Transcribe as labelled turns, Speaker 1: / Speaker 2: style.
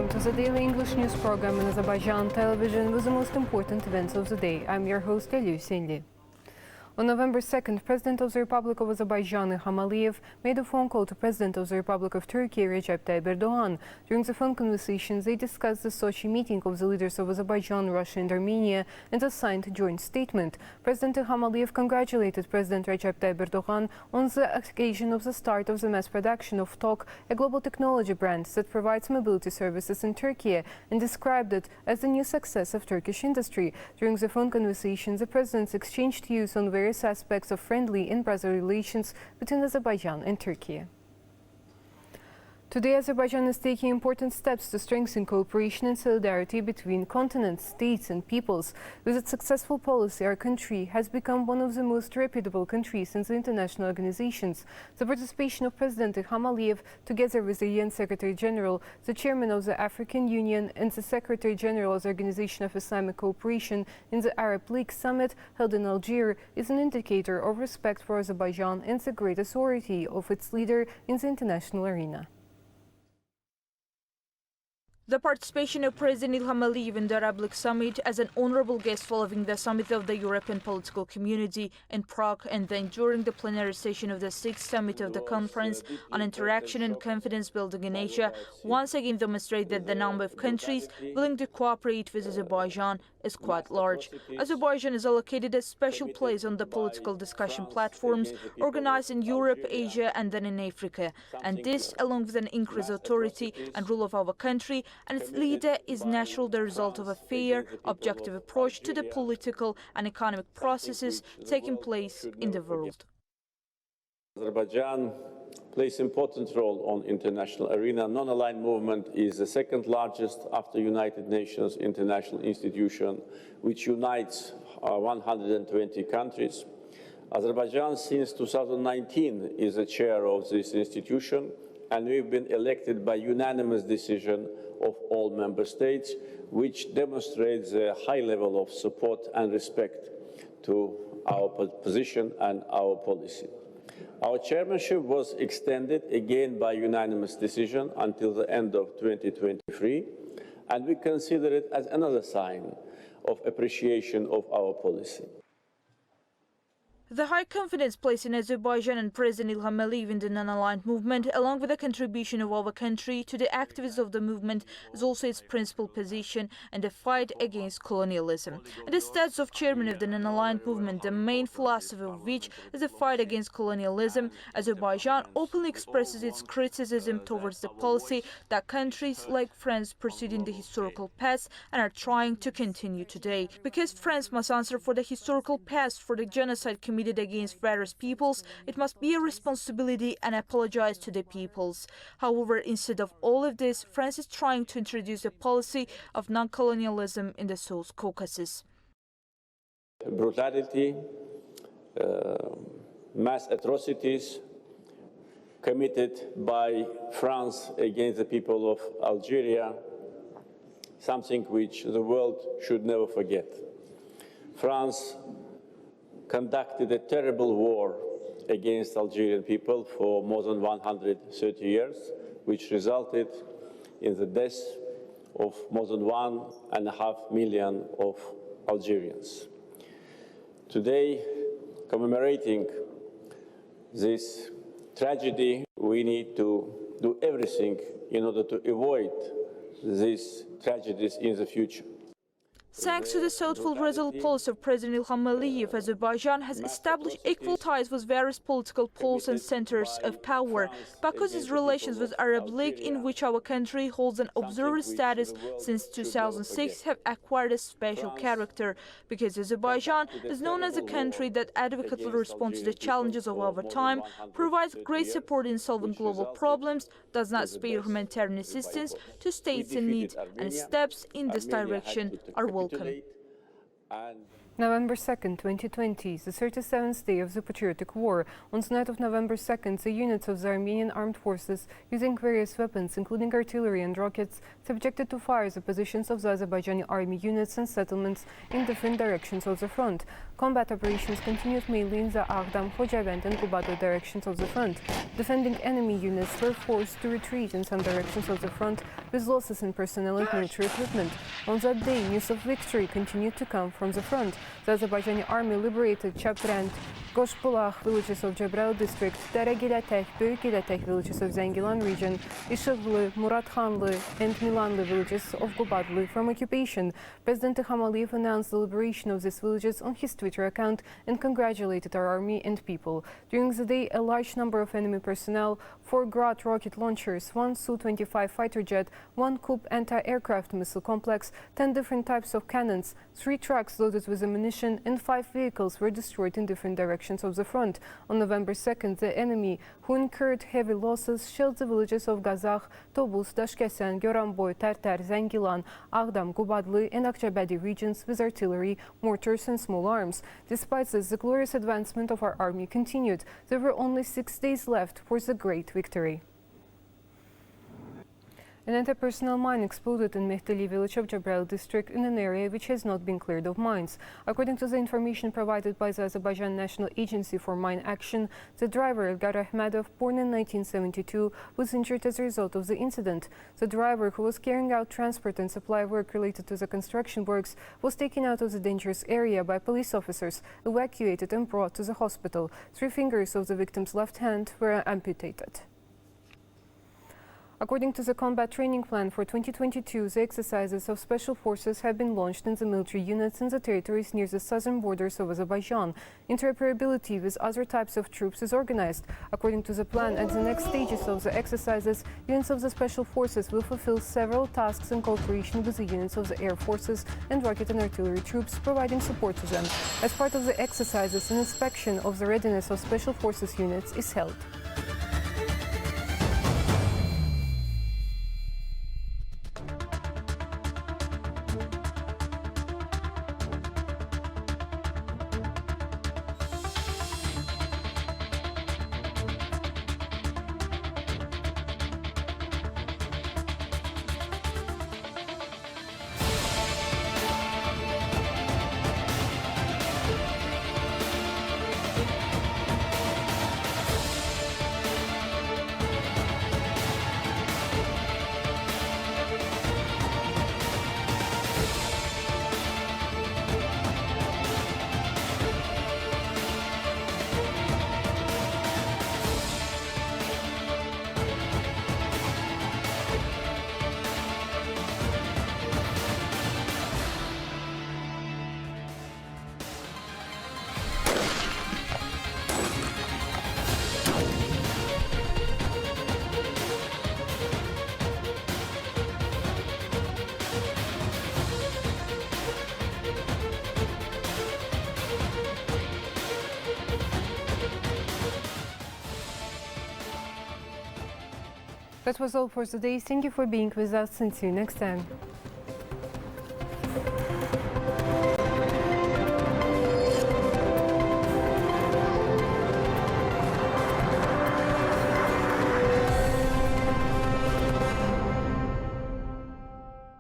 Speaker 1: Welcome to the daily English news program in Azərbaycan Televiziya with the most important events of the day. I'm your host, İlham. On November 2nd, President of the Republic of Azerbaijan, İlham, made a phone call to President of the Republic of Turkey, Recep Tayyip Erdoğan. During the phone conversations, they discussed the Sochi meeting of the leaders of Azerbaijan, Russia and Armenia and a signed joint statement. President İlham congratulated President Recep Tayyip Erdoğan on the occasion of the start of the mass production of TOK, a global technology brand that provides mobility services in Turkey, and described it as the new success of Turkish industry. During the phone conversations, the presidents exchanged views on various aspects of friendly and brotherly relations between Azerbaijan and Turkey. Today, Azerbaijan is taking important steps to strengthen cooperation and solidarity between continents, states and peoples. With its successful policy, our country has become one of the most reputable countries in the international organizations. The participation of President İlham, together with the UN Secretary General, the Chairman of the African Union and the Secretary General of the Organization of Islamic Cooperation in the Arab League Summit held in Algiers, is an indicator of respect for Azerbaijan and the great authority of its leader in the international arena.
Speaker 2: The participation of President İlham in the Arab League Summit as an honorable guest following the summit of the European Political Community in Prague and then during the plenary session of the 6th summit of the Conference on Interaction and Confidence Building in Asia once again demonstrate that the number of countries willing to cooperate with Azerbaijan is quite large. Azerbaijan is allocated a special place on the political discussion platforms organized in Europe, Asia and then in Africa. And this, along with an increased authority and rule of our country and its leader, is naturally the result of a fair, objective approach to the political and economic processes taking place in the world.
Speaker 3: Azerbaijan plays an important role on international arena. Non-aligned movement is the second largest after United Nations international institution, which unites 120 countries. Azerbaijan since 2019 is the chair of this institution, and we've been elected by unanimous decision of all member states, which demonstrates a high level of support and respect to our position and our policy. Our chairmanship was extended again by unanimous decision until the end of 2023, and we consider it as another sign of appreciation of our policy.
Speaker 2: The high confidence placed in Azerbaijan and President İlham in the non-aligned movement, along with the contribution of our country to the activists of the movement, is also its principal position in the fight against colonialism. And the status of chairman of the non-aligned movement, the main philosophy of which is the fight against colonialism, Azerbaijan openly expresses its criticism towards the policy that countries like France pursued in the historical past and are trying to continue today. Because France must answer for the historical past, for the genocide committed against various peoples, it must be a responsibility and apologize to the peoples. However, instead of all of this, France is trying to introduce a policy of non-colonialism in the South Caucasus.
Speaker 3: Brutality, mass atrocities committed by France against the people of Algeria, something which the world should never forget. France conducted a terrible war against Algerian people for more than 130 years, which resulted in the death of more than 1.5 million of Algerians. Today, commemorating this tragedy, we need to do everything in order to avoid these tragedies in the future.
Speaker 2: Thanks to the thoughtful, resolute policy of President İlham, Azerbaijan has established equal ties with various political poles and centers of power. Baku's relations with Arab League, in which our country holds an observer status since 2006, have acquired a special character, because Azerbaijan is known as a country that adequately responds to the challenges of our time, provides great support in solving global problems, does not spare humanitarian assistance to states in need, and steps in this direction are welcome.
Speaker 1: November 2nd, 2020 is the 37th day of the Patriotic War. On the night of November 2nd, the units of the Armenian armed forces, using various weapons, including artillery and rockets, subjected to fire the positions of the Azerbaijani army units and settlements in different directions of the front. Combat operations continued mainly in the Ağdam, Xocavənd and Qubadlı directions of the front. Defending enemy units were forced to retreat in some directions of the front with losses in personnel and military equipment. On that day, news of victory continued to come from the front. The Azerbaijani army liberated Chapter and Qoşbulaq villages of Cəbrayıl district, Dərəgilətek, Böyükgilətek villages of Zəngilan region, İşıqlı, Muradxanlı and Milanlı villages of Qubadlı from occupation. President İlham announced the liberation of these villages on his Twitter account and congratulated our army and people. During the day, a large number of enemy personnel, 4 Grad rocket launchers, 1 Su-25 fighter jet, 1 Kup anti-aircraft missile complex, 10 different types of cannons, 3 trucks loaded with ammunition and 5 vehicles were destroyed in different directions of the front. On November 2nd, the enemy, who incurred heavy losses, shelled the villages of Qazaq, Tobus, Daşkəsən, Goranboy, Tərtər, Zəngilan, Ağdam, Qubadlı and Akçabadi regions with artillery, mortars and small arms. Despite this, the glorious advancement of our army continued. There were only 6 days left for the great victory. An anti-personnel mine exploded in Mehdeli village of Cəbrayıl district in an area which has not been cleared of mines. According to the information provided by the Azerbaijan National Agency for Mine Action, the driver, Rövşən Məmmədov, born in 1972, was injured as a result of the incident. The driver, who was carrying out transport and supply work related to the construction works, was taken out of the dangerous area by police officers, evacuated and brought to the hospital. 3 fingers of the victim's left hand were amputated. According to the combat training plan for 2022, the exercises of special forces have been launched in the military units in the territories near the southern borders of Azerbaijan. Interoperability with other types of troops is organized. According to the plan, at the next stages of the exercises, units of the special forces will fulfill several tasks in cooperation with the units of the air forces and rocket and artillery troops, providing support to them. As part of the exercises, an inspection of the readiness of special forces units is held. That was all for today. Thank you for being with us and see you next time.